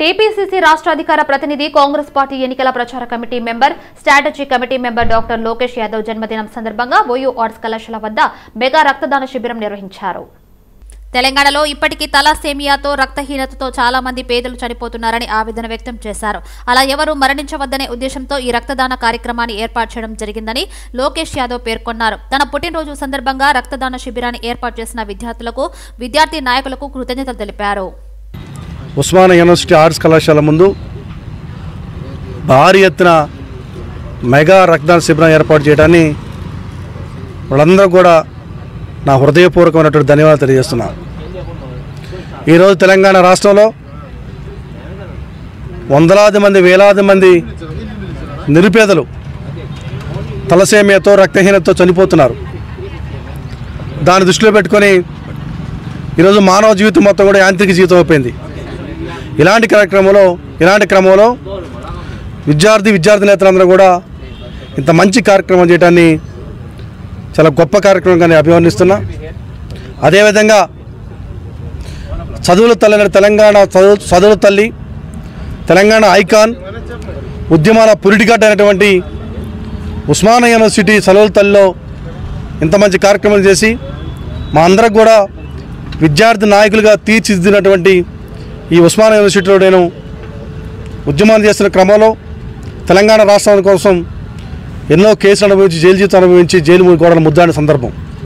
TPCC రాష్ట్ర అధికార ప్రతినిధి కాంగ్రెస్ పార్టీ ఎన్నికల ప్రచార committee member strategy committee member doctor Lokesh Yadav జన్మదినం సందర్భంగా ఓయూ ఆర్ట్స్ కళాశాల వద్ద మెగా రక్తదాన శిబిరం నిర్వహించారు. తెలంగాణలో ఇప్పటికీ తలాసేమియాతో రక్తహీనతతో చాలా మంది పేదలు చనిపోతున్నారని ఆవేదన వ్యక్తం చేశారు. అలా ఎవరూ మరణించవద్దనే ఉద్దేశంతో ఈ రక్తదాన కార్యక్రమాన్ని ఏర్పాటు చేయడం జరిగిందని లోకేష్ యాదవ్ పేర్కొన్నారు. తన పుట్టినరోజు సందర్భంగా రక్తదాన శిబిరాన్ని ఏర్పాటు చేసిన విద్యార్థులకు, విద్యార్థి నాయకులకు కృతజ్ఞతలు తెలిపారు. ఉస్మానియా యూనివర్సిటీ ఆర్ట్స్ కళాశాల ముందు భారీ ఎత్తున మెగా రక్తదాన శిబిరం ఏర్పాటు చేయడాన్ని వాళ్ళందరూ కూడా నా హృదయపూర్వకమైనటువంటి ధన్యవాదాలు తెలియజేస్తున్నాను. ఈరోజు తెలంగాణ రాష్ట్రంలో వందలాది మంది, వేలాది మంది నిరుపేదలు తలసేమియాతో, రక్తహీనతతో చనిపోతున్నారు. దాన్ని దృష్టిలో పెట్టుకొని ఈరోజు మానవ జీవితం మొత్తం కూడా యాంత్రిక జీవితం అయిపోయింది. ఇలాంటి క్రమంలో విద్యార్థి నేతలందరూ కూడా ఇంత మంచి కార్యక్రమం చేయడాన్ని చాలా గొప్ప కార్యక్రమంగానే అభివర్ణిస్తున్నా. అదేవిధంగా చదువుల తల్లి, చదువుల తల్లి, తెలంగాణ ఐకాన్, ఉద్యమాల పురిటిగడ్డ అయినటువంటి ఉస్మానియా యూనివర్సిటీ చదువుల తల్లిలో ఇంత మంచి కార్యక్రమం చేసి మా అందరికి కూడా విద్యార్థి నాయకులుగా తీర్చిదిద్దినటువంటి ఈ ఉస్మానియా యూనివర్సిటీలో నేను ఉద్యమాలు చేస్తున్న క్రమంలో తెలంగాణ రాష్ట్రం కోసం ఎన్నో కేసులు అనుభవించి, జైలు జీవితం అనుభవించి, జైలు గోడల ముద్దాడిన సందర్భం.